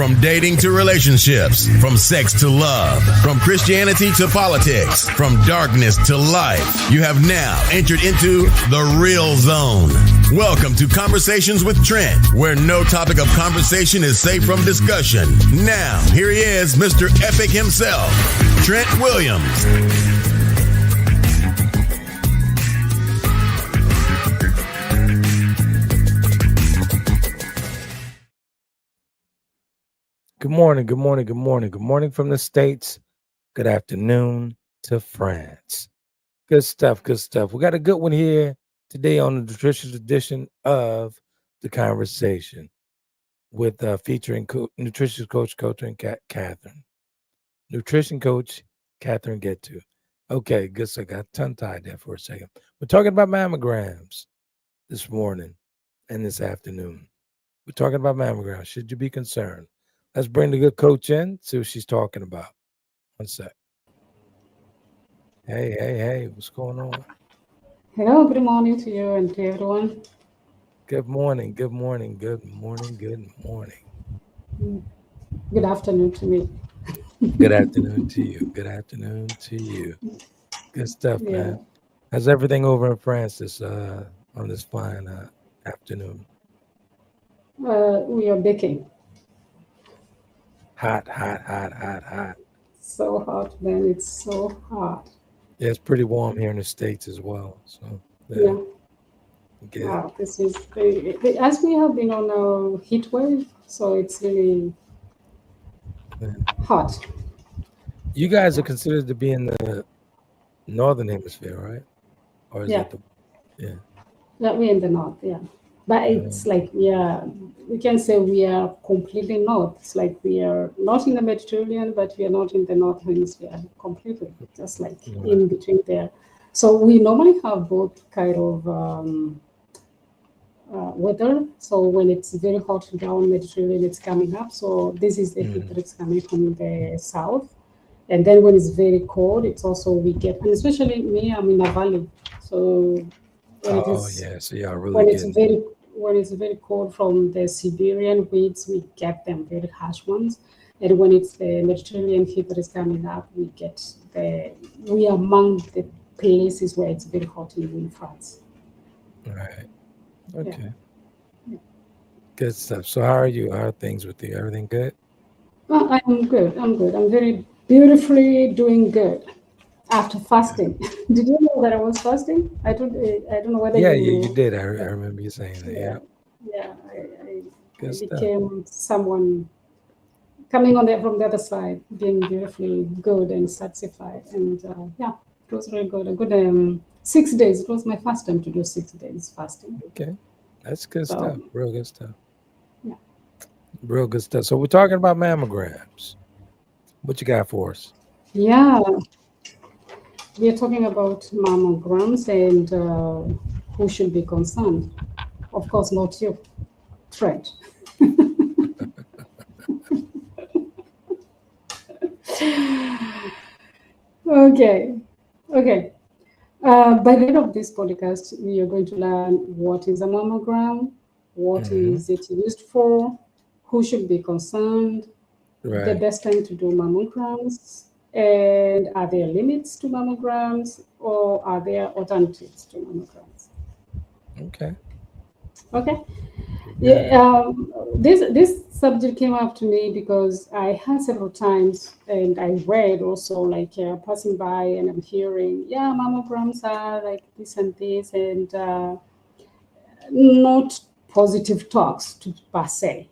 From dating to relationships, from sex to love, from Christianity to politics, from darkness to light, you have now entered into the real zone. Welcome to Conversations with Trent, where no topic of conversation is safe from discussion. Now, here he is, Mr. Epic himself, Trent Williams. Good morning from the States. Good afternoon to France. Good stuff. We got a good one here today on the nutritious edition of The Conversation with featuring nutrition coach Catherine. Nutrition coach Catherine Githu. Okay, good. So I got tongue-tied there for a second. We're talking about mammograms this morning and this afternoon. We're talking about mammograms. Should you be concerned? Let's bring the good coach in, see what she's talking about. One sec. Hey, what's going on? Hello, good morning to you and to everyone. Good morning. Good afternoon to me. Good afternoon to you. Good stuff, man. How's everything over in France on this fine afternoon? We are baking. Hot. So hot, man. It's so hot. Yeah, it's pretty warm here in the States as well. So yeah. Good. Wow, this is as we have been on a heat wave, so it's really hot. You guys are considered to be in the northern hemisphere, right? Or is it Yeah, we're in the north, But it's like we can say we are completely north. It's like we are not in the Mediterranean, but we are not in the north hemisphere completely, just like in between there. So we normally have both kind of weather. So when it's very hot down Mediterranean, it's coming up. So this is the heat that is coming from the south. And then when it's very cold, it's also we get, and especially me, I'm in a valley. So so y'all really when it's very cold from the Siberian winds, we get them very harsh ones. And when it's the Mediterranean heat that is coming up, we are among the places where it's very hot in France. Right. Okay. Yeah. Good stuff. So how are you? How are things with you? Everything good? Well, I'm good. I'm very beautifully doing good. After fasting. Did you know that I was fasting? I don't know whether you did. I remember you saying that. I became someone coming from the other side, being beautifully good and satisfied. And it was really good. A good 6 days. It was my first time to do 6 days fasting. Okay. That's good stuff. Real good stuff. Yeah. Real good stuff. So we're talking about mammograms. What you got for us? Yeah. We are talking about mammograms and who should be concerned. Of course, not you, Trent. Okay. By the end of this podcast, we are going to learn what is a mammogram, what is it used for, who should be concerned, the best time to do mammograms, and are there limits to mammograms or are there alternatives to mammograms? Okay. Yeah. This subject came up to me because I had several times, and I read also passing by, and I'm hearing, mammograms are like this and this, and not positive talks per se.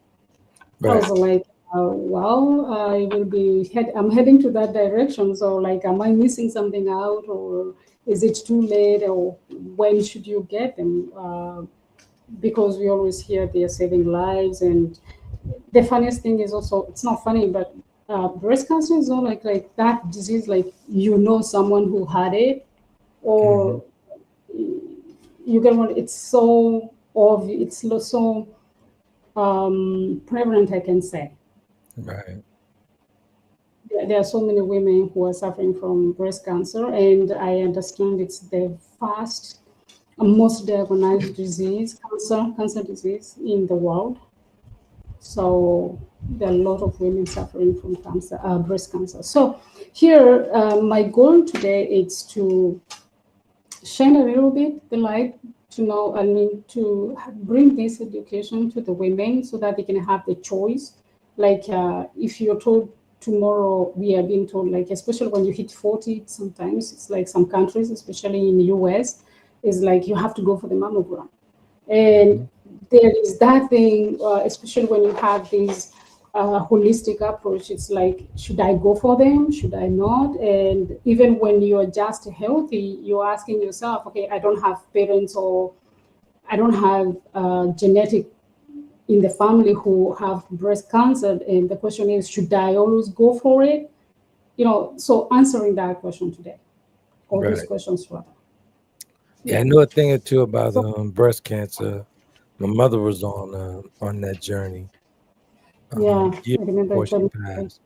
I was like, I'm heading to that direction. So am I missing something out, or is it too late, or when should you get them? Because we always hear they are saving lives. And the funniest thing is also, it's not funny, but breast cancer is not like that disease, someone who had it, or you get one, it's so obvious, it's so prevalent, I can say. Right. There are so many women who are suffering from breast cancer, and I understand it's the first and most diagnosed disease, cancer disease in the world. So there are a lot of women suffering from cancer, breast cancer. So here, my goal today is to shine a little bit the light to know, to bring this education to the women so that they can have the choice. Like if you're told tomorrow, we are being told, like, especially when you hit 40, sometimes it's like some countries, especially in the US, is like you have to go for the mammogram. And there is that thing, especially when you have this holistic approach. It's like, should I go for them? Should I not? And even when you're just healthy, you're asking yourself, okay, I don't have parents or I don't have genetic in the family who have breast cancer. And the question is, should I always go for it? So answering that question today, all these questions rather. Yeah, I know a thing or two about breast cancer. My mother was on that journey. I remember. Before she passed.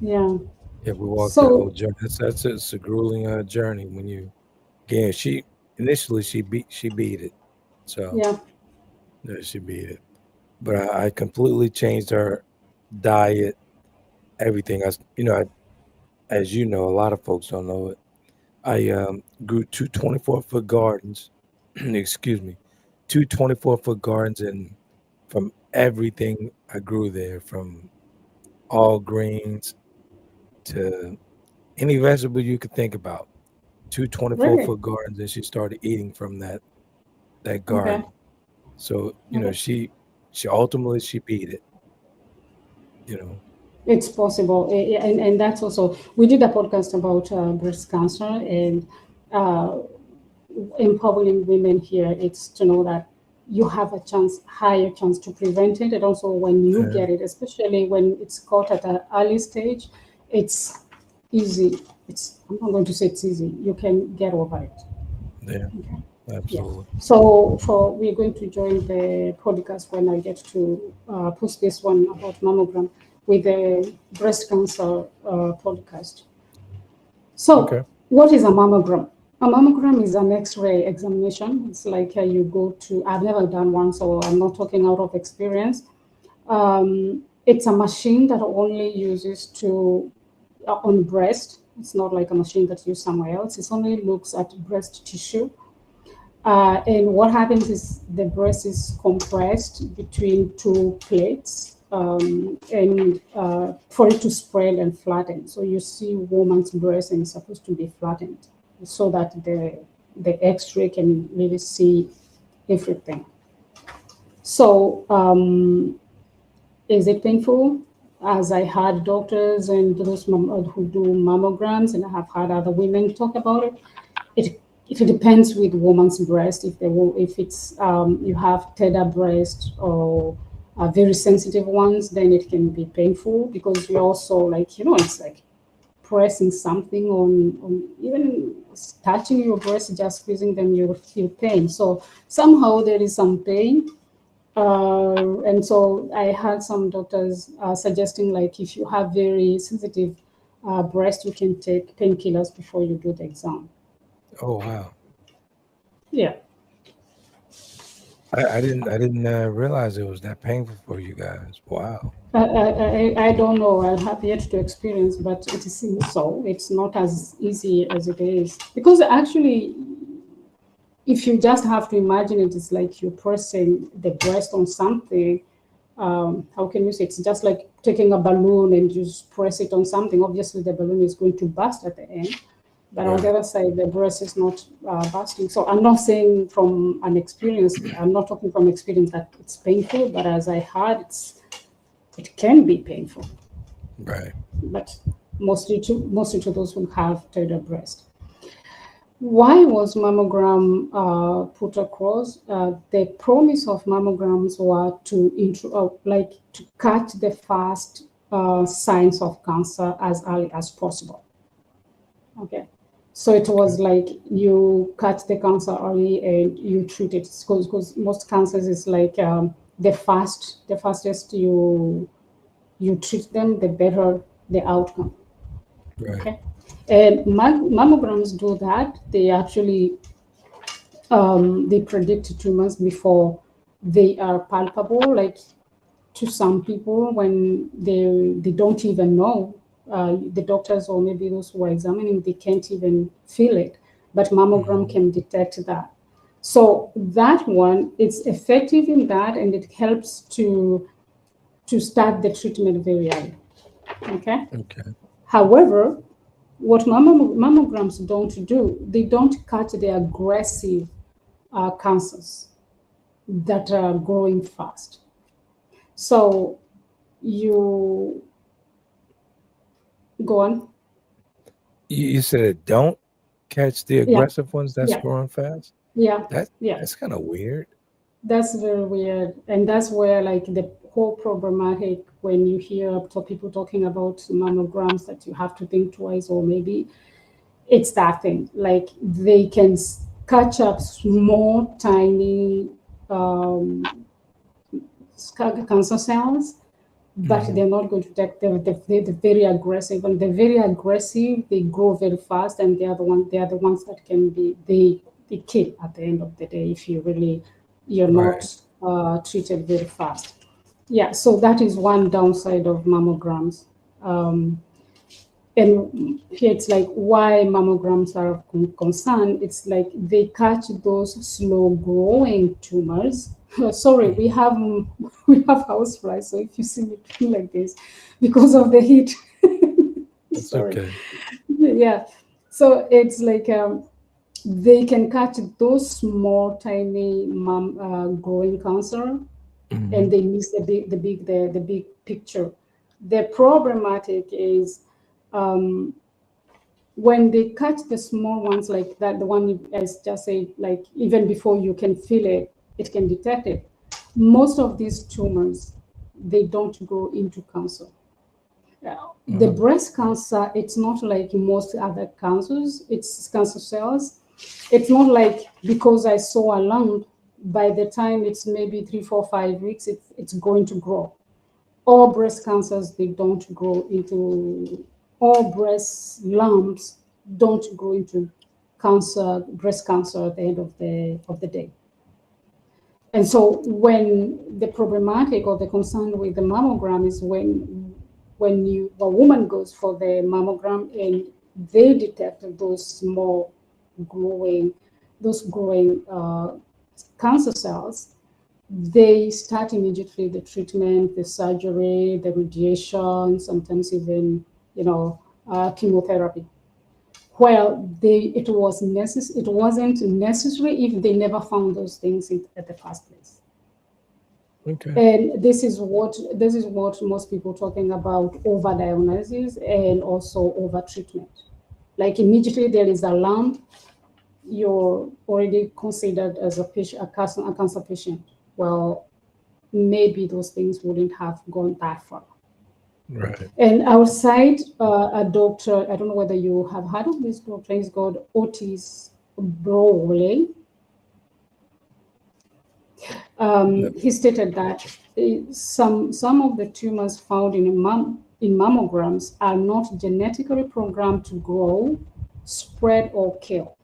Yeah. Yeah, we walked that whole journey. It's a grueling journey when you. Yeah, she beat it. So yeah, she beat it. But I completely changed her diet, everything. As you know, a lot of folks don't know it. I grew 2 24-foot gardens. Excuse me, 2 24-foot gardens, and from everything I grew there, from all greens to any vegetable you could think about. 2 24-foot gardens, and she started eating from that garden. Okay. So she ultimately she beat it. It's possible, and that's also, we did a podcast about breast cancer and empowering women here. It's to know that you have a higher chance to prevent it, and also when you get it, especially when it's caught at an early stage, it's easy. I'm not going to say it's easy. You can get over it. Yeah, absolutely. Yeah. So we're going to join the podcast when I get to post this one about mammogram with the breast cancer podcast. So what is a mammogram? A mammogram is an X-ray examination. It's like you go to, I've never done one, so I'm not talking out of experience. It's a machine that only uses on breast. It's not like a machine that's used somewhere else. It only looks at breast tissue. And what happens is the breast is compressed between two plates and for it to spread and flatten. So you see woman's breast and it's supposed to be flattened so that the X-ray can really see everything. So is it painful? As I had doctors and those who do mammograms, and I have had other women talk about it, it depends with woman's breast. If it's you have tender breast or very sensitive ones, then it can be painful because you're also like, it's like pressing something on even touching your breast, just squeezing them, you'll feel pain. So somehow there is some pain. And so I had some doctors suggesting, like, if you have very sensitive breast, you can take painkillers before you do the exam. Oh wow! Yeah, I didn't realize it was that painful for you guys. Wow. I don't know. I have yet to experience, but it seems so. It's not as easy as it is because actually, if you just have to imagine it, it's like you're pressing the breast on something. How can you say? It's just like taking a balloon and just press it on something. Obviously, the balloon is going to burst at the end. But on the other side, the breast is not bursting. So I'm not saying from an experience, I'm not talking from experience that it's painful, but as I heard, it can be painful. Right. But mostly to those who have tender breast. Why was mammogram put across? The promise of mammograms were to catch the first signs of cancer as early as possible. Okay. So it was like you catch the cancer early and you treat it because most cancers is like the fastest you treat them, the better the outcome. Right. Okay, and mammograms do that. They actually they predict tumors before they are palpable. Like to some people when they don't even know. The doctors or maybe those who are examining, they can't even feel it, but mammogram can detect that. So that one, it's effective in that, and it helps to start the treatment very early. Okay. However, what mammograms don't do, they don't catch the aggressive cancers that are growing fast. So you go on. You said don't catch the aggressive ones that's growing fast? Yeah. That's kind of weird. That's very weird. And that's where like the whole problematic when you hear people talking about mammograms that you have to think twice, or maybe it's that thing. Like they can catch up small, tiny cancer cells, but they're not going to detect the very aggressive. And the very aggressive, they grow very fast, and they are the ones that can be they kill at the end of the day if you're not treated very fast. Yeah, so that is one downside of mammograms. And here it's like why mammograms are of concern. It's like they catch those slow growing tumors. Sorry, we have houseflies, so if you see me like this because of the heat. It's okay. Yeah, so it's like they can catch those small, tiny growing cancer, and they miss the big picture. The problematic is when they catch the small ones like that, the one I just said, like even before you can feel it, it can detect it. Most of these tumors, they don't go into cancer. The breast cancer, it's not like most other cancers, it's cancer cells. It's not like because I saw a lump, by the time it's maybe 3, 4, 5 weeks, it's going to grow. All breast cancers, they don't grow into, all breast lumps don't grow into breast cancer at the end of the day. And so when the problematic or the concern with the mammogram is when a woman goes for the mammogram and they detect those small growing cancer cells, they start immediately the treatment, the surgery, the radiation, sometimes even chemotherapy. Well, it wasn't necessary if they never found those things at the first place. Okay. And this is what most people talking about overdiagnosis and also overtreatment. Like immediately there is a lump, you're already considered as a cancer patient. Well, maybe those things wouldn't have gone that far. Right. And outside, a doctor, I don't know whether you have heard of this doctor, he's called Otis Browley. He stated that some of the tumors found in mammograms are not genetically programmed to grow, spread, or kill.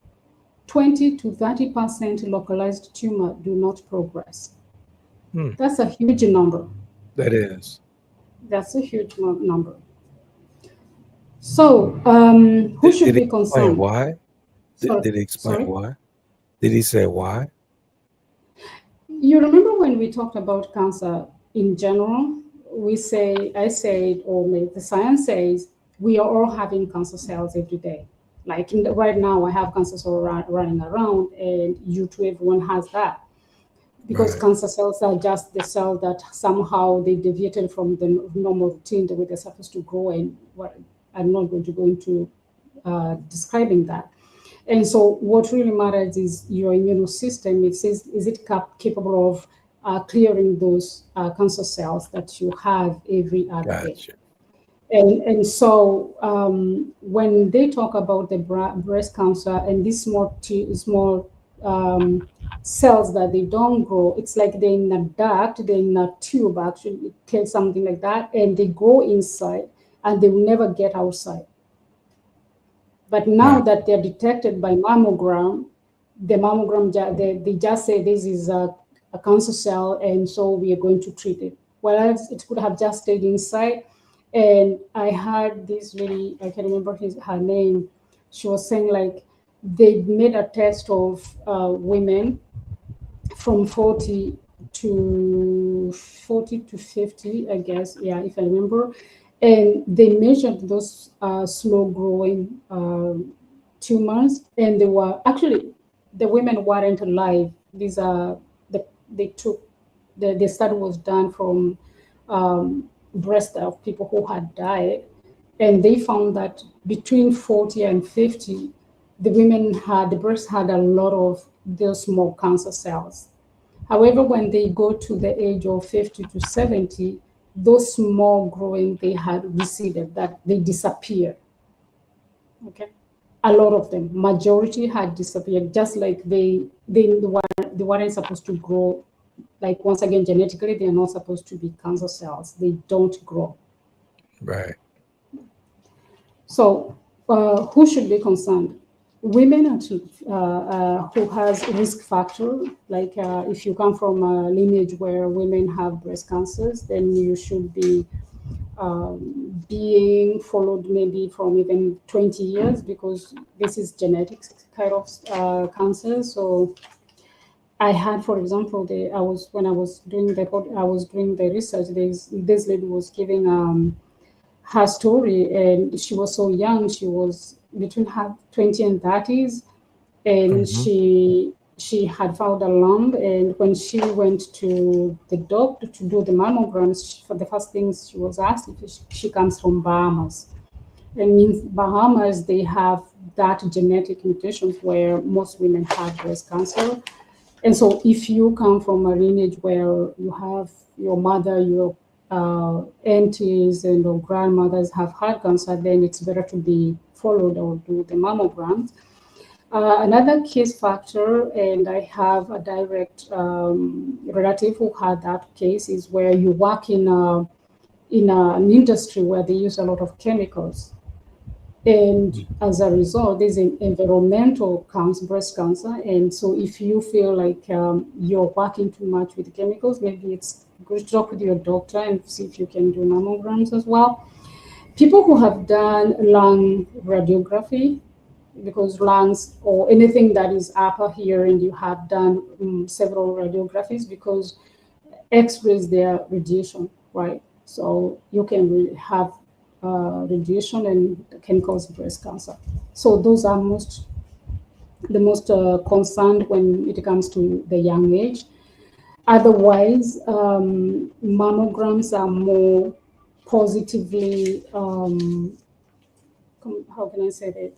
20 to 30% localized tumor do not progress. That's a huge number. That is. That's a huge number. So, who should be concerned? Why? Did he explain why? Did he say why? You remember when we talked about cancer in general, the science says we are all having cancer cells every day. Like right now, I have cancer cells running around, and you too, everyone has that. Because cancer cells are just the cell that somehow they deviated from the normal routine the way they're supposed to grow, and I'm not going to go into describing that. And so what really matters is your immune system. It says, is it capable of clearing those cancer cells that you have every other day? And so when they talk about the breast cancer and these small cells that they don't grow, it's like they're in a duct, they're in a tube, actually, something like that, and they go inside and they will never get outside. But now that they're detected by mammogram, they just say this is a cancer cell, and so we are going to treat it. whereas it could have just stayed inside. And I had this lady, I can remember her name. She was saying like they made a test of women from 40 to 50, I guess. Yeah, if I remember. And they measured those slow growing tumors, and they were actually, the women weren't alive. These are they took the study was done from breast of people who had died, and they found that between 40 and 50, the breast had a lot of those small cancer cells. However, when they go to the age of 50 to 70, those small growing they had receded, that they disappeared. Okay, a lot of them, majority had disappeared, just like they weren't supposed to grow. Like, once again, genetically, they are not supposed to be cancer cells. They don't grow. Right. So, who should be concerned? Women who has risk factor, like if you come from a lineage where women have breast cancers, then you should be being followed maybe from even 20 years, because this is genetics kind of cancer. So I had, for example, when I was doing the research, this lady was giving her story, and she was so young. She was between her 20 and 30s, and she had found a lump. And when she went to the doctor to do the mammograms, for the first things she was asked if she comes from Bahamas. It means Bahamas, they have that genetic mutations where most women have breast cancer. And so if you come from a lineage where you have your mother, your aunties and your grandmothers have had cancer, then it's better to be followed or do the mammograms. Another case factor, and I have a direct relative who had that case, is where you work in an industry where they use a lot of chemicals. And as a result, there's an environmental breast cancer. And so if you feel like you're working too much with chemicals, maybe it's good to talk with your doctor and see if you can do mammograms as well. People who have done lung radiography, because lungs or anything that is upper here, and you have done several radiographies, because X-rays, they are radiation, right? So you can have radiation and can cause breast cancer. So those are the most concerned when it comes to the young age. Otherwise, mammograms are more positively, how can I say that?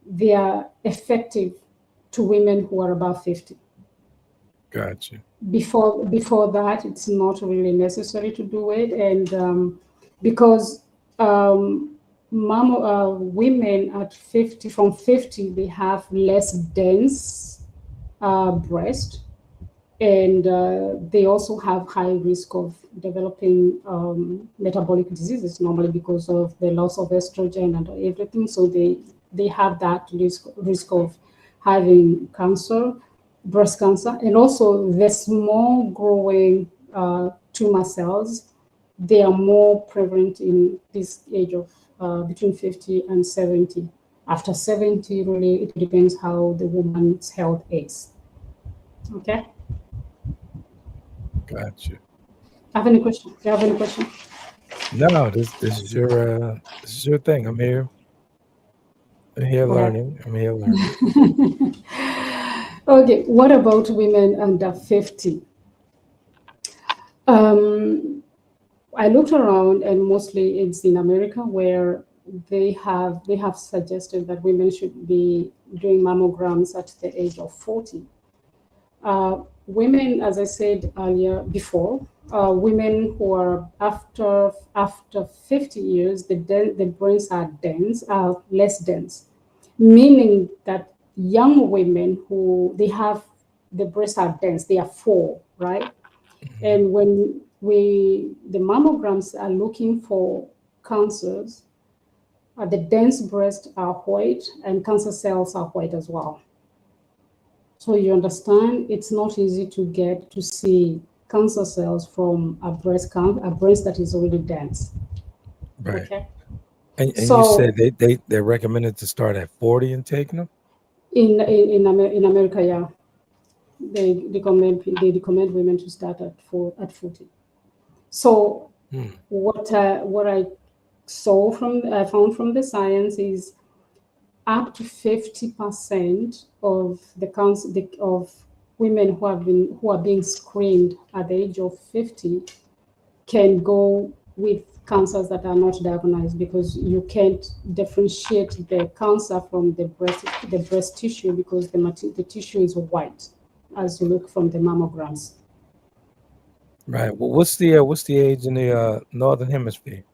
They are effective to women who are above 50. Gotcha. Before that, it's not really necessary to do it, and because women at 50, from 50, they have less dense breast, and they also have high risk of developing metabolic diseases normally because of the loss of estrogen and everything. So they have that risk of having cancer, breast cancer, and also the small growing tumor cells. They are more prevalent in this age of between 50 and 70. After 70, really, it depends how the woman's health is. Okay. Gotcha. Have any question? Do you have any question? No, this is your thing. I'm here. I'm here learning. I'm here learning. Okay. What about women under 50? I looked around, and mostly it's in America, where they have suggested that women should be doing mammograms at the age of 40. Women, as I said earlier before, women who are after 50 years, the brains are less dense, meaning that young women who the breasts are dense, they are full, right? Mm-hmm. And when the mammograms are looking for cancers, the dense breasts are white, and cancer cells are white as well. So you understand, it's not easy to see cancer cells from a breast that is already dense. Right. Okay. And So you said they're recommended to start at 40 and taking them? in America, yeah, they recommend women to start at 40. So what I found from the science is up to 50% of the cancer of women who are being screened at the age of 50 can go with cancers that are not diagnosed, because you can't differentiate the cancer from the breast tissue, because the tissue is white as you look from the mammograms. Right. Well, what's the age in the northern hemisphere?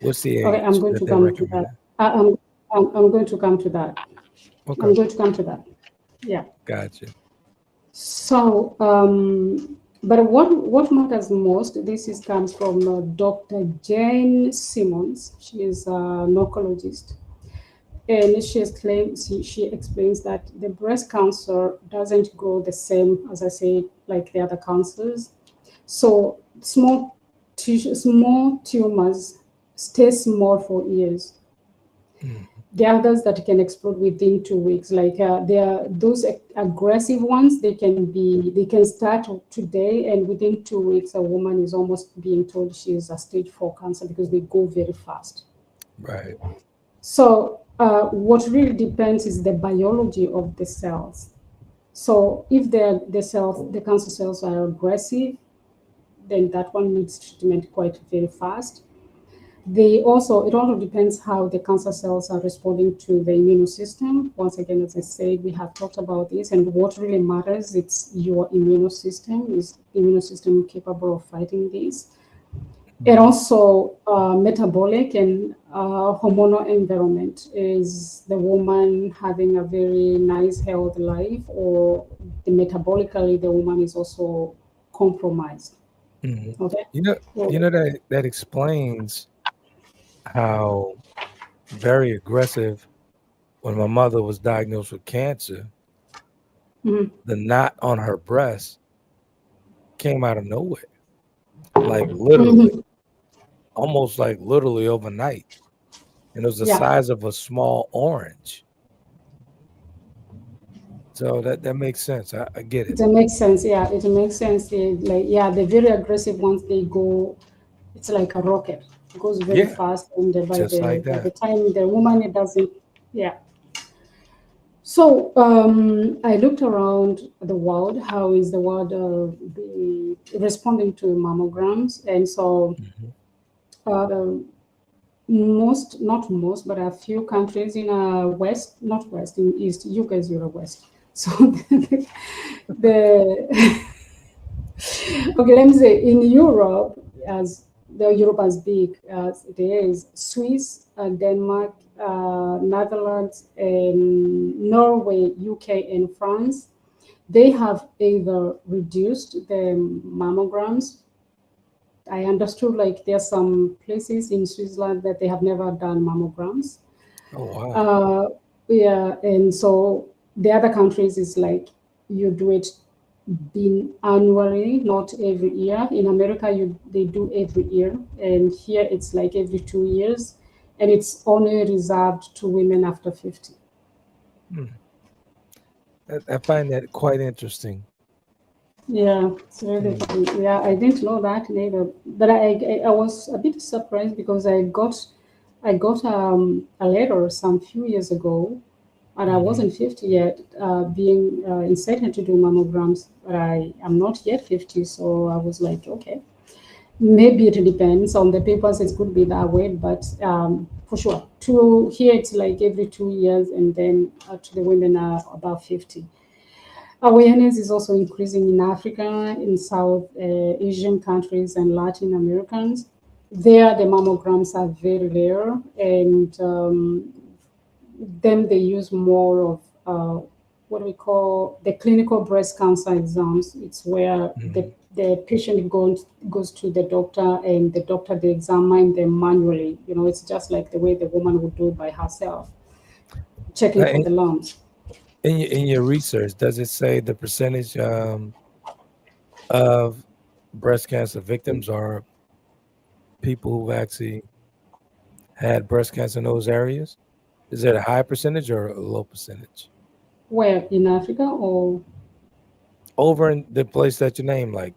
What's the age Okay, I'm going that to they come to recommend? that. I'm going to come to that. Okay. I'm going to come to that. Yeah. Gotcha. So, but what matters most, comes from Dr. Jane Simmons. She is an oncologist, and she explains that the breast cancer doesn't grow the same, as I said, like the other cancers. So small tumors stay small for years. The others that can explode within 2 weeks, like those aggressive ones, they can start today, and within 2 weeks, a woman is almost being told she is a stage 4 cancer, because they go very fast. Right. So what really depends is the biology of the cells. So if the cancer cells are aggressive, then that one needs treatment quite very fast. It also depends how the cancer cells are responding to the immune system. Once again, as I said, we have talked about this, and what really matters, it's your immune system. Is immune system capable of fighting this? And also metabolic and hormonal environment. Is the woman having a very nice healthy life, or metabolically the woman is also compromised? Okay. You know that explains how very aggressive, when my mother was diagnosed with cancer, the knot on her breast came out of nowhere, like literally, almost like literally overnight, and it was the size of a small orange. So that makes sense. I get it. It makes sense. Yeah, it makes sense. The very aggressive ones, they go. It's like a rocket. It goes very fast, and by the time the woman, it doesn't. Yeah. So I looked around the world. How is the world responding to mammograms? And so not most, but a few countries in not west, in east. You guys, you're west. So okay, let me say in Europe, Europe as big as it is, Swiss, Denmark, Netherlands, and Norway, UK, and France, they have either reduced the mammograms. I understood like there are some places in Switzerland that they have never done mammograms. Oh wow. Yeah, and so the other countries is like you do it annually, not every year. In America, they do every year, and here it's like every 2 years, and it's only reserved to women after 50. I find that quite interesting. Yeah, it's really funny. Yeah, I didn't know that neither, but I was a bit surprised, because I got a letter some few years ago, and I wasn't 50 yet, being incited to do mammograms, but I am not yet 50, so I was like, okay, maybe it depends on the papers. It could be that way, but for sure, here it's like every 2 years, and then to the women are about 50. Awareness is also increasing in Africa, in South Asian countries, and Latin Americans. There, the mammograms are very rare, and then they use more of what we call the clinical breast cancer exams. It's where the patient goes to the doctor, and the doctor, they examine them manually. It's just like the way the woman would do it by herself, checking for the lumps. In your research, does it say the percentage of breast cancer victims are people who've actually had breast cancer in those areas? Is it a high percentage or a low percentage? Where in Africa or? Over in the place that you named, like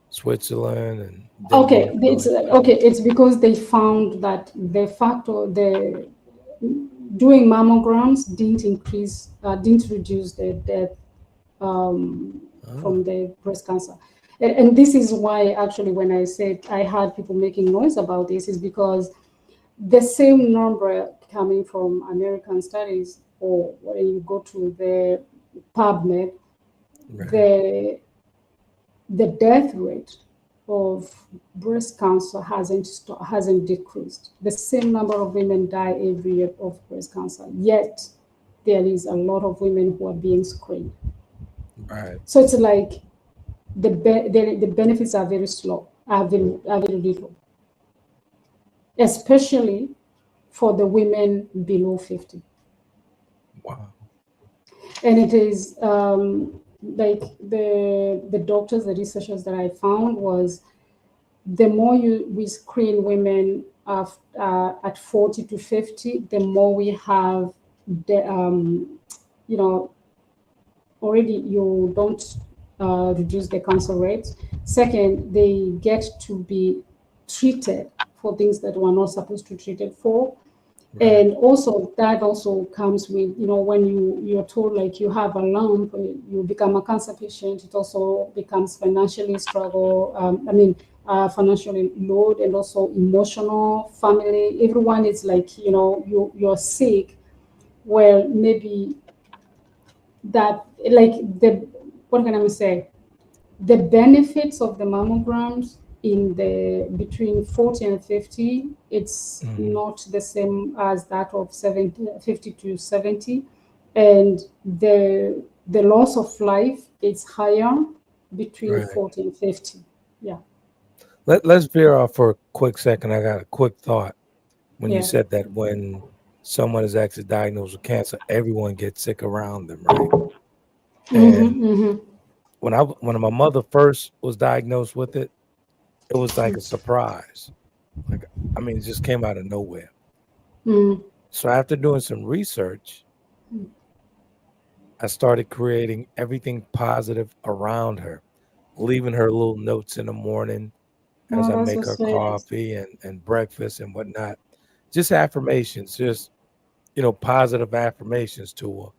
Switzerland and Okay, Denmark. it's because they found that the factor the doing mammograms didn't reduce the death from the breast cancer. And this is why actually when I said I had people making noise about this is because the same number coming from American studies, or when you go to the PubMed, Right. the death rate of breast cancer hasn't decreased. The same number of women die every year of breast cancer, yet there is a lot of women who are being screened. Right. So it's like the benefits are very slow, are very little, especially for the women below 50. Wow. And it is like the doctors, the researchers that I found was the more we screen women at 40 to 50, the more we have the already you don't reduce the cancer rates. Second, they get to be treated for things that we're not supposed to be treated for. Right. And also that also comes with, when you're told like you have a lump, you become a cancer patient, it also becomes financially struggle. Financially load, and also emotional, family. Everyone is like, you're sick. Well, maybe that like what can I say? The benefits of the mammograms in the between 40 and 50, it's not the same as that of 50 to 70. And the loss of life is higher between Right. 40 and 50. Yeah. Let's veer off for a quick second. I got a quick thought. When you Yeah. said that when someone is actually diagnosed with cancer, everyone gets sick around them, right? And when my mother first was diagnosed with it, it was like a surprise. Like, I mean, it just came out of nowhere. So after doing some research, I started creating everything positive around her, leaving her little notes in the morning as Oh, I that's make so her sweet. coffee and breakfast and whatnot. Just affirmations, just, positive affirmations to her.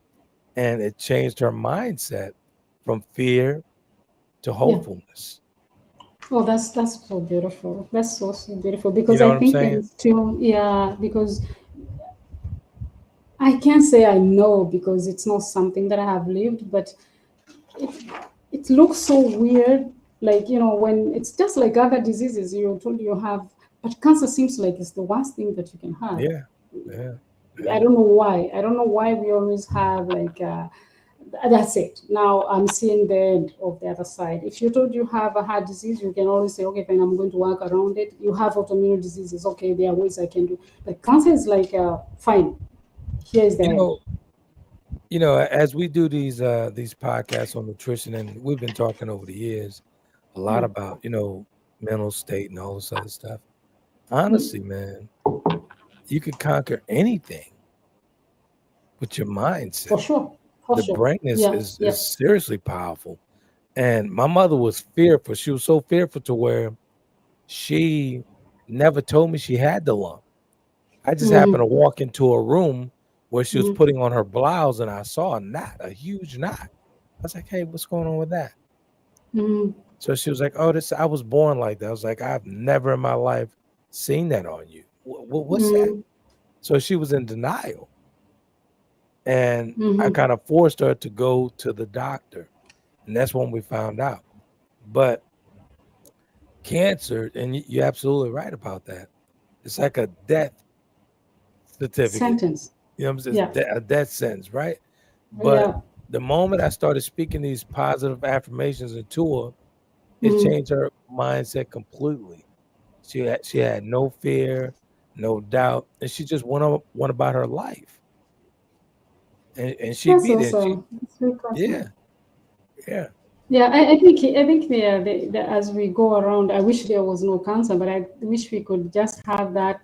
And it changed her mindset from fear to Yeah. hopefulness. Oh, that's so beautiful. That's so beautiful You because know I what I'm think saying? it's still, yeah, because I can't say I know because it's not something that I have lived, but it, it looks so weird. Like, when it's just like other diseases you're told you have, but cancer seems like it's the worst thing that you can have. Yeah. Yeah. I don't know why. I don't know why we always have like, that's it. Now I'm seeing the end of the other side. If you're told you have a heart disease, you can always say, okay, then I'm going to work around it. You have autoimmune diseases. Okay, there are ways I can do. But cancer is like, fine. Here's the You end. know, as we do these podcasts on nutrition, and we've been talking over the years a lot about, mental state and all this other stuff. Honestly, man, you could conquer anything with your mindset. For sure. For The sure. brain is Yeah. is, Yeah. is seriously powerful. And my mother was fearful. She was so fearful to where she never told me she had the lump. I just happened to walk into a room where she was putting on her blouse and I saw a knot, a huge knot. I was like, hey, what's going on with that? So she was like, oh, I was born like that. I was like, I've never in my life seen that on you. What's that? So she was in denial. And I kind of forced her to go to the doctor. And that's when we found out. But cancer, and you're absolutely right about that. It's like a death certificate. Sentence. You know what I'm saying? Yeah. It's a death sentence, right? But Yeah. the moment I started speaking these positive affirmations into her, it changed her mindset completely. She had no fear, no doubt, and she just went about her life. And she That's beat it. awesome. That's very personal. Yeah, yeah. Yeah, I think as we go around, I wish there was no cancer, but I wish we could just have that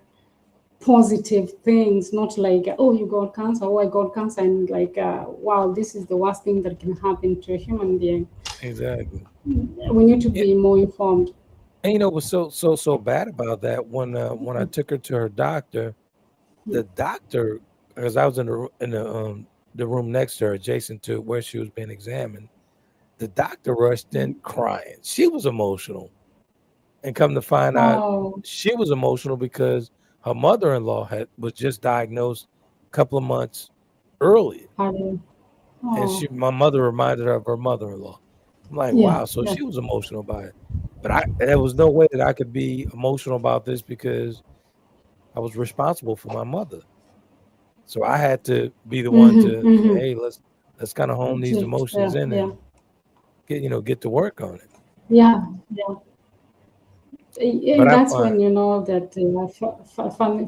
positive things, not like, oh, you got cancer, oh, I got cancer, and like, wow, this is the worst thing that can happen to a human being. Exactly. We need to be more informed. And what's so bad about that when I took her to her doctor, the doctor, because I was in the room next to her, adjacent to where she was being examined, the doctor rushed in crying. She was emotional, and come to find out, Oh, she was emotional because her mother-in-law was just diagnosed a couple of months earlier, Harry. and Oh, my mother reminded her of her mother-in-law. I'm like, yeah, wow, so yeah. she was emotional about it, but there was no way that I could be emotional about this because I was responsible for my mother. So I had to be the one to say, Mm-hmm. hey, let's kind of hone these emotions Yeah, in yeah, and get to work on it. yeah, yeah. But And I that's find when you know that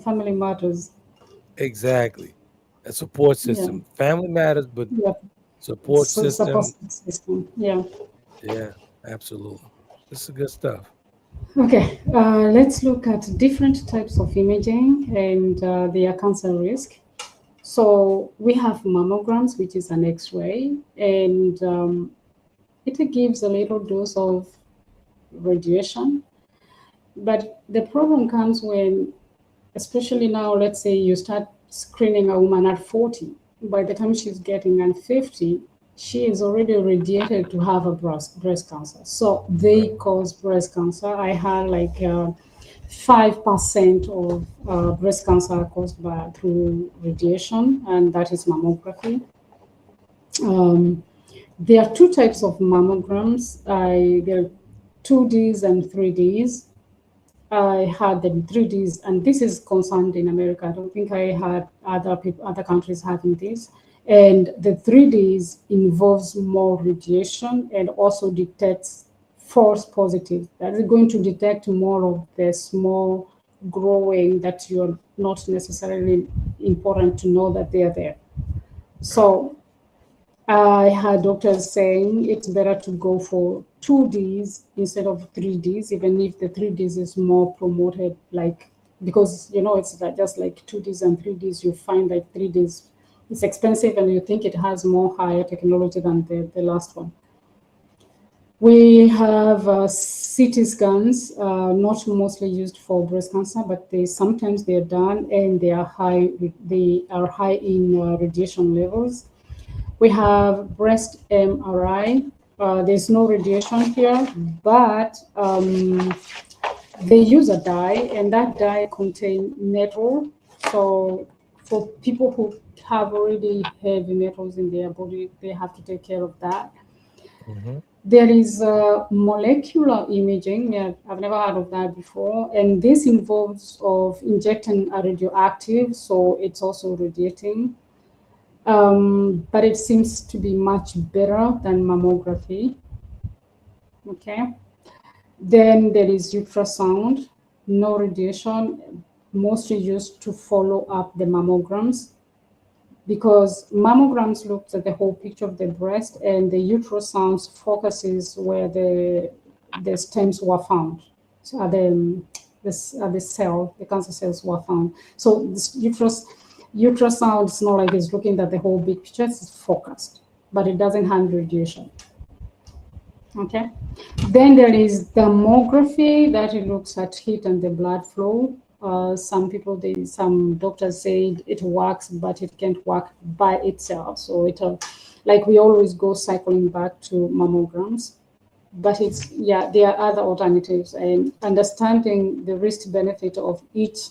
family matters. exactly a support Yeah, system. Family matters, but yeah. support So support system, system. Yeah. yeah, absolutely. This is good stuff. Okay, let's look at different types of imaging and their cancer risk. So we have mammograms, which is an X-ray, and it gives a little dose of radiation. But the problem comes when, especially now, let's say you start screening a woman at 40. By the time she's getting at 50, she is already radiated to have a breast cancer. So they Right. cause breast cancer. I had like 5% of breast cancer caused by through radiation, and that is mammography. Um, there are two types of mammograms. There are 2Ds and 3Ds. I had the 3Ds, and this is concerned in America. I don't think I had other countries having this. And the 3Ds involves more radiation and also detects false positive. That is going to detect more of the small growing that you're not necessarily important to know that they are there. Right. So I had doctors saying it's better to go for 2Ds instead of 3Ds, even if the 3Ds is more promoted, like, because it's like just like 2Ds and 3Ds. You find like 3Ds it's expensive and you think it has more higher technology than the last one. We have CT scans, not mostly used for breast cancer, but sometimes they're done and they are high. They are high in radiation levels. We have breast MRI. There's no radiation here, but they use a dye, and that dye contains metal. So for people who have already heavy metals in their body, they have to take care of that. Hmm. There is molecular imaging. Yeah, I've never heard of that before, and this involves of injecting a radioactive, so it's also radiating. But it seems to be much better than mammography. Okay. Then there is ultrasound, no radiation, mostly used to follow up the mammograms, because mammograms looks at the whole picture of the breast, and the ultrasounds focuses where the stems were found. So the cancer cells were found. So this ultrasound is not like it's looking at the whole big picture; it's focused, but it doesn't handle radiation. Okay. Then there is thermography that it looks at heat and the blood flow. Some doctors say it works, but it can't work by itself. So like we always go cycling back to mammograms. But there are other alternatives, and understanding the risk benefit of each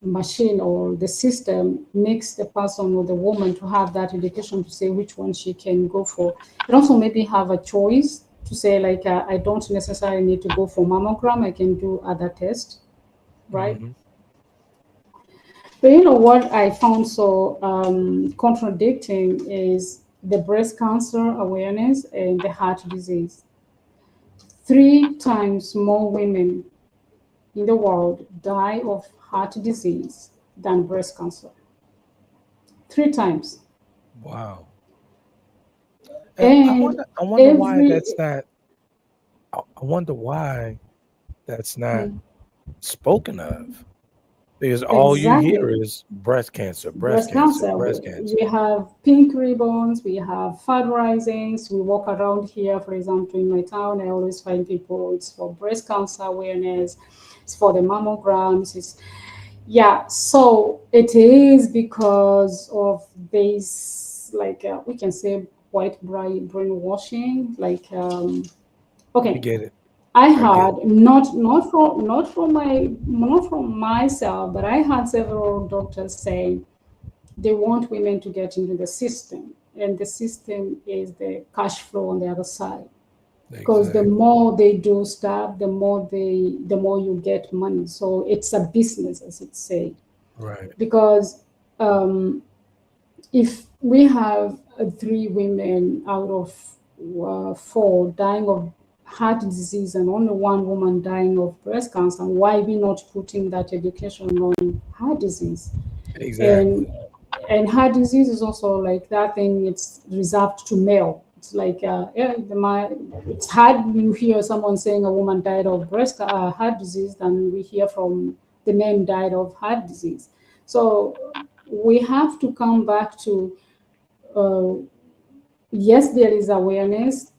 machine or the system makes the person or the woman to have that education to say which one she can go for, and also maybe have a choice to say like, I don't necessarily need to go for mammogram, I can do other tests, right? Hmm. But you know what I found so contradicting is the breast cancer awareness and the heart disease. 3 times more women in the world die of heart disease than breast cancer. 3 times. Wow. I And wonder. I wonder why every that's not. I wonder why that's not mm, spoken of. Because all you hear exactly. is breast cancer, breast Breast cancer, cancer. breast cancer. We have pink ribbons, we have fat risings. We walk around here, for example, in my town, I always find people, it's for breast cancer awareness, it's for the mammograms. Yeah, so it is because of this, like we can say white brainwashing. I Okay, get it. I I get it. had not from myself, but I had several doctors saying they want women to get into the system, and the system is the cash flow on the other side. Because the Exactly. more they do stuff, the more you get money. So it's a business, as it's said. Right. Because if we have three women out of four dying of heart disease and only one woman dying of breast cancer, why are we not putting that education on heart disease? Exactly. and and heart disease is also like that thing, it's reserved to male. It's like it's hard you hear someone saying a woman died of heart disease than we hear from the men died of heart disease. So we have to come back to uh, yes, there is awareness,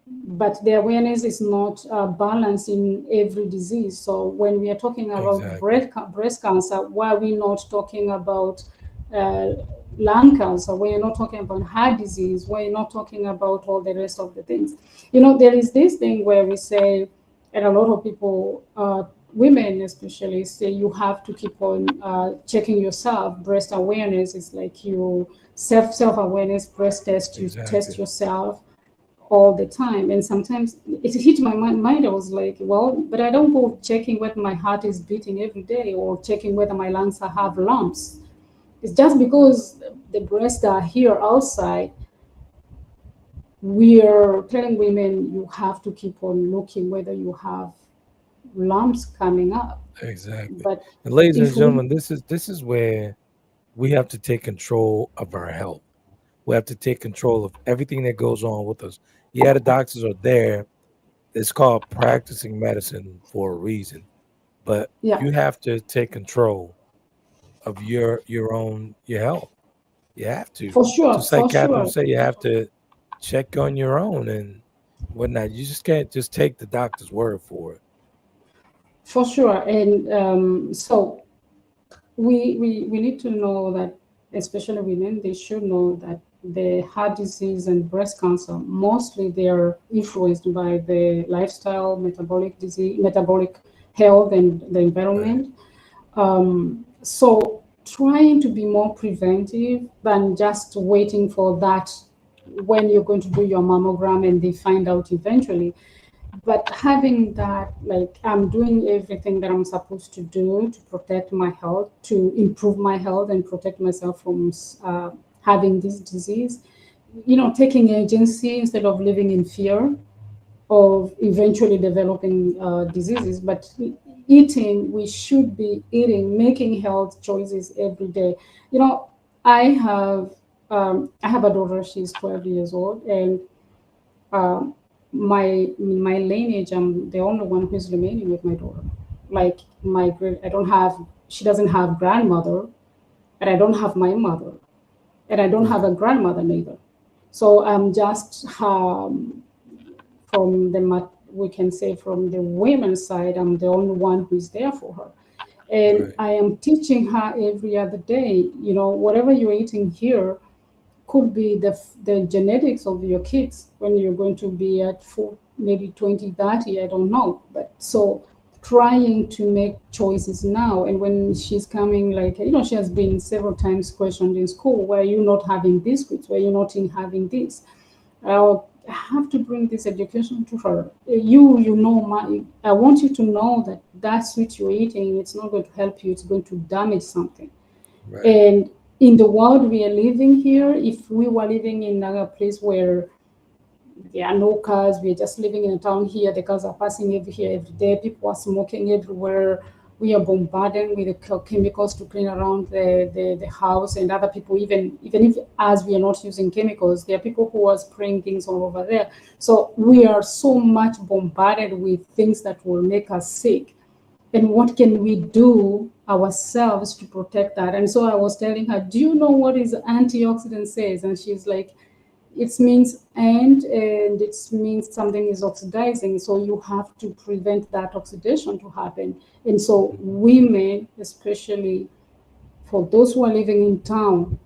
but the awareness is not balanced in every disease. So when we are talking about Exactly. breast cancer, why are we not talking about uh, lung cancer? Why are you not talking about heart disease? Why are you not talking about all the rest of the things? There is this thing where we say, and a lot of people, women especially, say you have to keep on checking yourself. Breast awareness is like you self awareness, breast test, you test Exactly. yourself all the time. And sometimes it hit my mind. I was like, well, but I don't go checking whether my heart is beating every day or checking whether my lungs have lumps. It's just because the breasts are here outside, we are telling women you have to keep on looking whether you have lumps coming up. Exactly. But And ladies and if we, gentlemen, this is where we have to take control of our health. We have to take control of everything that goes on with us. Yeah, the doctors are there. It's called practicing medicine for a reason, but yeah, you have to take control of your health. You have to. Just like for Catherine sure. said, you have to check on your own and whatnot. You just can't just take the doctor's word for it. For sure. And so we need to know that, especially women, they should know that the heart disease and breast cancer, mostly they are influenced by the lifestyle, metabolic disease, metabolic health, and the Right. environment. So trying to be more preventive than just waiting for that when you're going to do your mammogram and they find out eventually. But having that, like, I'm doing everything that I'm supposed to do to protect my health, to improve my health and protect myself from having this disease, taking agency instead of living in fear of eventually developing diseases. But eating, we should be eating, making health choices every day. You know, I have I have a daughter. She's 12 years old, and um, my lineage, I'm the only one who's remaining with my daughter. Like my great, I don't have. She doesn't have grandmother, and I don't have my mother, and I don't have Right. a grandmother neither. So I'm just from we can say from the women's side, I'm the only one who's there for her. And Right. I am teaching her every other day, whatever you're eating here could be the genetics of your kids when you're going to be at maybe 20, 30, I don't know. But so trying to make choices now. And when she's coming, like, she has been several times questioned in school, why are you not having biscuits? Why are you not in having this? I have to bring this education to her. I want you to know that that sweet you're eating, it's not going to help you, it's going to damage something. Right. And in the world we are living here, if we were living in a place where there are no cars, we're just living in a town here, the cars are passing every day, people are smoking everywhere, we are bombarded with the chemicals to clean around the house, and other people, even if as we are not using chemicals, there are people who are spraying things all over there. So we are so much bombarded with things that will make us sick. And what can we do ourselves to protect that? And so I was telling her, do you know what is antioxidant says? And she's like, it means and it means something is oxidizing, so you have to prevent that oxidation to happen. And so women, especially for those who are living in town,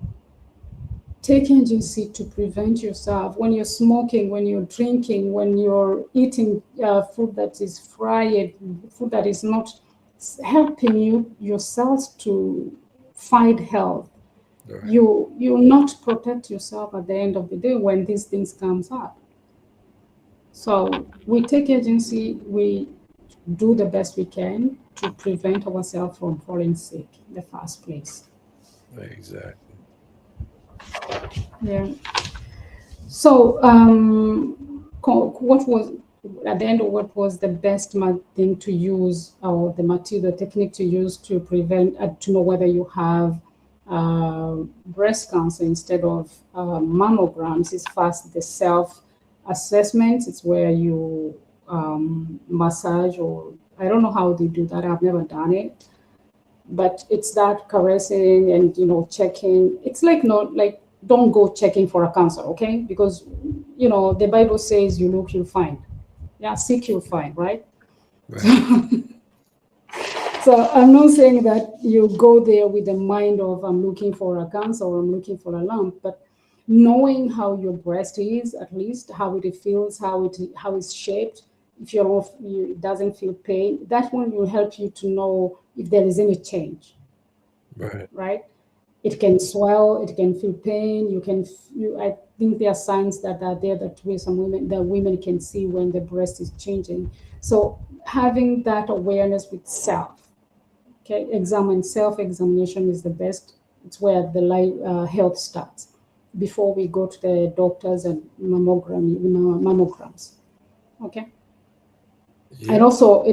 take agency to prevent yourself. When you're smoking, when you're drinking, when you're eating food that is fried, food that is not helping your cells to find health, right. You not protect yourself at the end of the day when these things comes up. So we take agency, we do the best we can to prevent ourselves from falling sick in the first place. Exactly. Yeah. So what was at the end of what was the best thing to use, or the technique to use to prevent to know whether you have breast cancer instead of mammograms? Is first the self-assessment. It's where you massage, or I don't know how they do that. I've never done it, but it's that caressing and checking. It's like don't go checking for a cancer, okay? Because the Bible says you look, you'll find. Yeah, seek, you'll find, right? So I'm not saying that you go there with the mind of I'm looking for a cancer or I'm looking for a lump, but knowing how your breast is, at least how it feels, how it's shaped, if it doesn't feel pain, that one will help you to know if there is any change. Right? It can swell, it can feel pain. I think there are signs that are there that women can see when the breast is changing. So having that awareness with self, okay, self-examination is the best. It's where the health starts before we go to the doctors and mammograms. Okay. Yeah. And also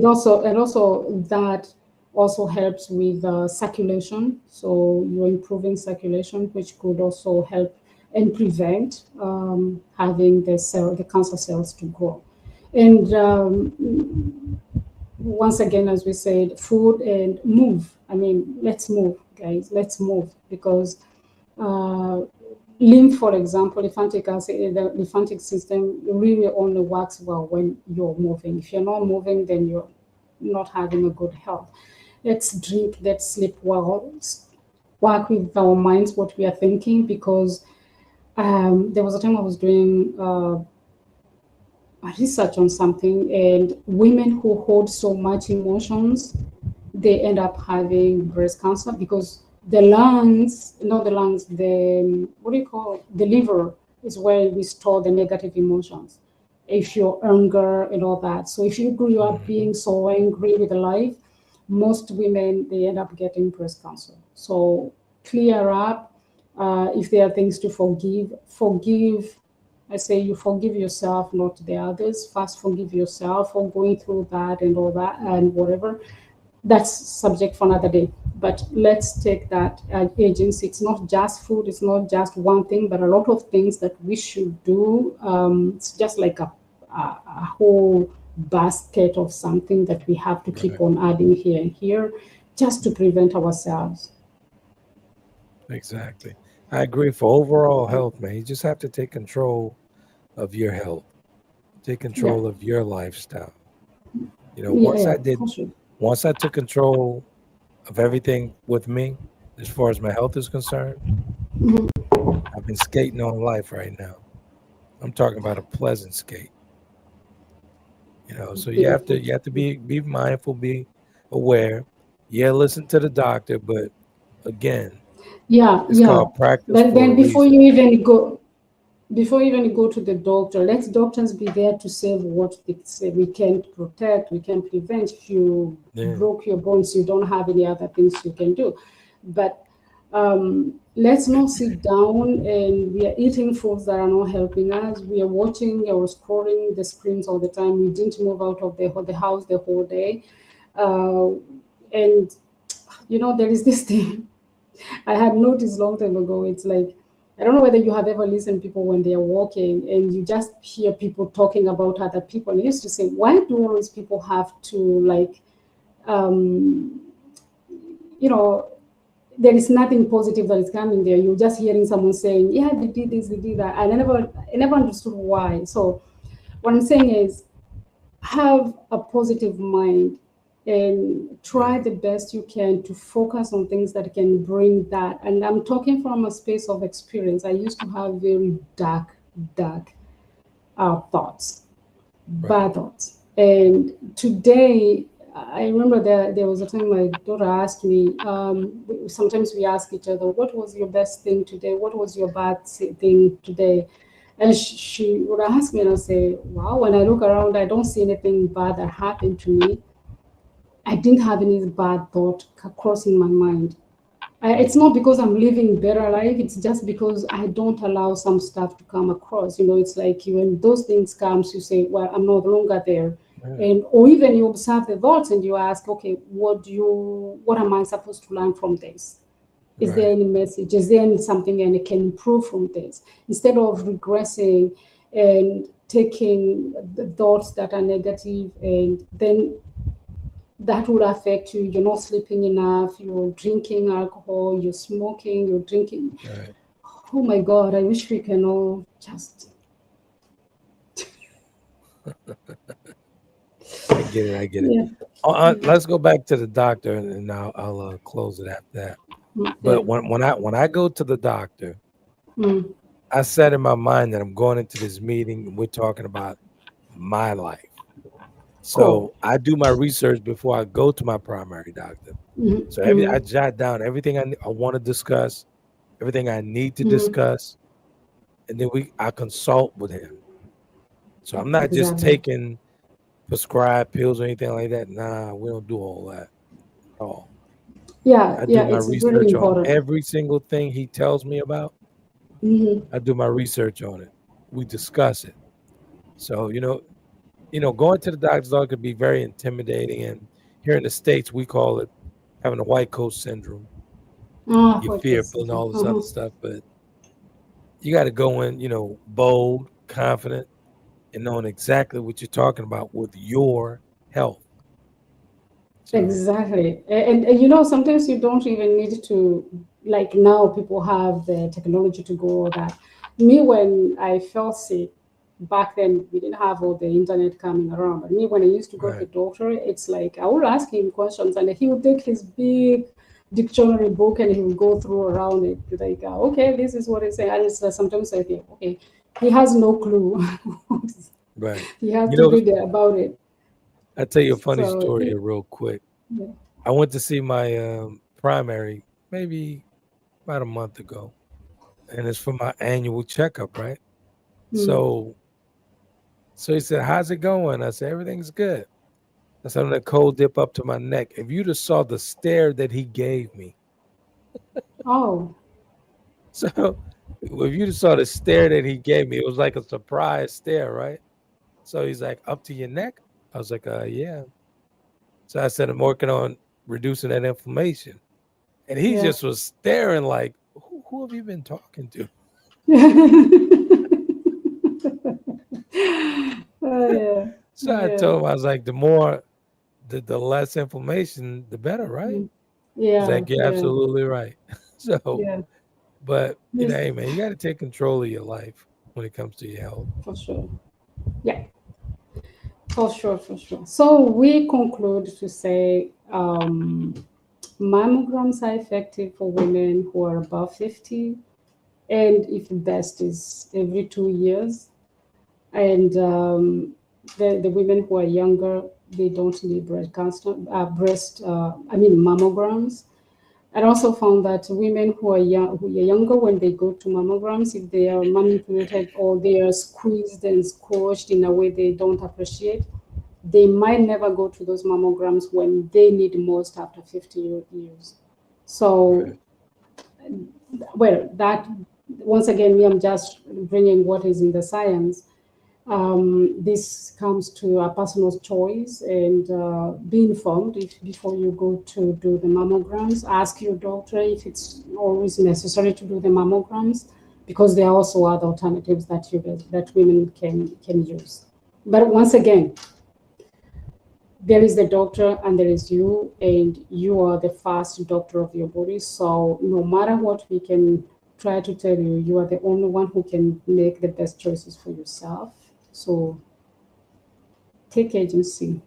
that also helps with circulation. So you're improving circulation, which could also help and prevent having the cancer cells to grow. And once again, as we said, food and move. I mean, let's move, guys. Let's move, because lymph, for example, the lymphatic system really only works well when you're moving. If you're not moving, then you're not having a good health. Let's drink, let's sleep well, work with our minds, what we are thinking, because there was a time I was doing research on something, and women who hold so much emotions, they end up having breast cancer, because the liver is where we store the negative emotions. If you're anger and all that. So if you grew up being so angry with life, most women, they end up getting breast cancer. So clear up. If there are things to forgive. I say you forgive yourself, not the others. First, forgive yourself for going through that and all that and whatever. That's subject for another day. But let's take that agency. It's not just food. It's not just one thing, but a lot of things that we should do. It's just like a whole basket of something that we have to keep on adding here and here, just to prevent ourselves. Exactly. I agree. For overall health, man, you just have to take control of your health. Take control of your lifestyle. Once I took control of everything with me, as far as my health is concerned, I've been skating on life right now. I'm talking about a pleasant skate. So you have to be mindful, be aware. Yeah, listen to the doctor, but again, it's called practice. But then before you even go to the doctor, let doctors be there to save what they say. We can't protect, we can prevent. If you broke your bones, you don't have any other things you can do. But let's not sit down and we are eating foods that are not helping us. We are watching or scrolling the screens all the time. We didn't move out of the house the whole day. And there is this thing I had noticed long time ago. It's like, I don't know whether you have ever listened to people when they are walking and you just hear people talking about other people. And I used to say, why do all these people have to like, there is nothing positive that is coming there. You're just hearing someone saying, yeah, they did this, they did that. And I never understood why. So what I'm saying is, have a positive mind and try the best you can to focus on things that can bring that. And I'm talking from a space of experience. I used to have very dark thoughts, bad thoughts. And today, I remember there was a time my daughter asked me, sometimes we ask each other, what was your best thing today? What was your bad thing today? And she would ask me, and I'll say, wow, when I look around, I don't see anything bad that happened to me. I didn't have any bad thought crossing my mind. It's not because I'm living better life. It's just because I don't allow some stuff to come across. It's like when those things comes, you say, well, I'm no longer there. And or even you observe the thoughts and you ask, okay, what am I supposed to learn from this? Is there any message? Is there something and it can improve from this? Instead of regressing and taking the thoughts that are negative, and then that will affect you. You're not sleeping enough, you're drinking alcohol, you're smoking, you're drinking. Right. Oh my God, I wish we can all just... I get it. Yeah. Let's go back to the doctor, and I'll close it after that. But when I go to the doctor, I set in my mind that I'm going into this meeting and we're talking about my life. So I do my research before I go to my primary doctor. So I jot down everything I want to discuss, everything I need to discuss, and then I consult with him. So I'm not just taking prescribed pills or anything like that. Nah, we don't do all that at all. I do my research on every single thing he tells me about. I do my research on it. We discuss it. So, going to the doctor's office could be very intimidating. And here in the States, we call it having a white coat syndrome. You're fearful and all this other stuff. But you got to go in, bold, confident, and knowing exactly what you're talking about with your health. So. Exactly. And sometimes you don't even need to, like now people have the technology to go all that. Me, when I felt sick, back then we didn't have all the internet coming around. But me, when I used to go to the doctor, it's like I would ask him questions and he would take his big dictionary book and he would go through around it. Like, okay, this is what it's saying. And it's sometimes I think, okay, he has no clue. He has to read about it. I'll tell you a funny story here real quick. Yeah. I went to see my primary maybe about a month ago, and it's for my annual checkup, right? So he said, how's it going? I said, everything's good. I said, I'm going to cold dip up to my neck. If you just saw the stare that he gave me. So if you just saw the stare that he gave me, it was like a surprise stare, right? So he's like, up to your neck? I was like, yeah. So I said, I'm working on reducing that inflammation. And he just was staring like, who have you been talking to? So I told him, I was like, the less inflammation, the better, right? He's like, you're absolutely right. But, hey, man, you got to take control of your life when it comes to your health. For sure. Yeah. For sure. So we conclude to say mammograms are effective for women who are above 50, and if best is every 2 years. And the women who are younger, they don't need mammograms. I also found that women who are younger, when they go to mammograms, if they are manipulated or they are squeezed and squashed in a way they don't appreciate, they might never go to those mammograms when they need most after 50 years. So, well, that, once again, I'm just bringing what is in the science. This comes to a personal choice, and be informed before you go to do the mammograms. Ask your doctor if it's always necessary to do the mammograms, because there are also other alternatives that women can use. But once again, there is the doctor and there is you, and you are the first doctor of your body. So no matter what we can try to tell you, you are the only one who can make the best choices for yourself. So take agency.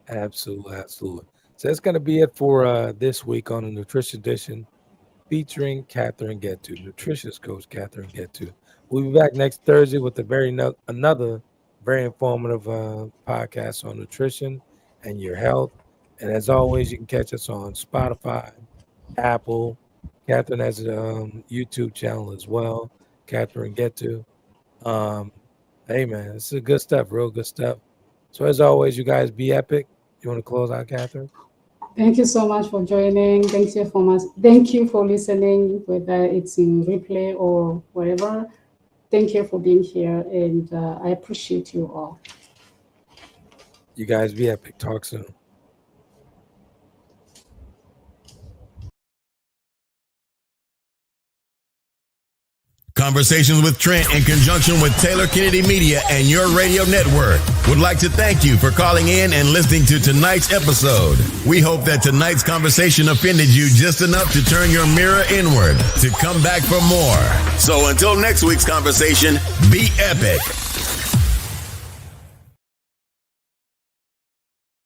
Absolutely, absolutely. So that's going to be it for this week on the Nutrition Edition, featuring Catherine Githu, nutritionist coach Catherine Githu. We'll be back next Thursday with another very informative podcast on nutrition and your health. And as always, you can catch us on Spotify, Apple. Catherine has a YouTube channel as well, Catherine Githu. Hey, man, this is good stuff, real good stuff. So as always, you guys be epic. You want to close out, Catherine? Thank you so much for joining. Thank you for listening, whether it's in replay or wherever. Thank you for being here, and I appreciate you all. You guys be epic. Talk soon. Conversations with Trent in conjunction with Taylor Kennedy Media and your radio network would like to thank you for calling in and listening to tonight's episode. We hope that tonight's conversation offended you just enough to turn your mirror inward to come back for more. So until next week's conversation, be epic.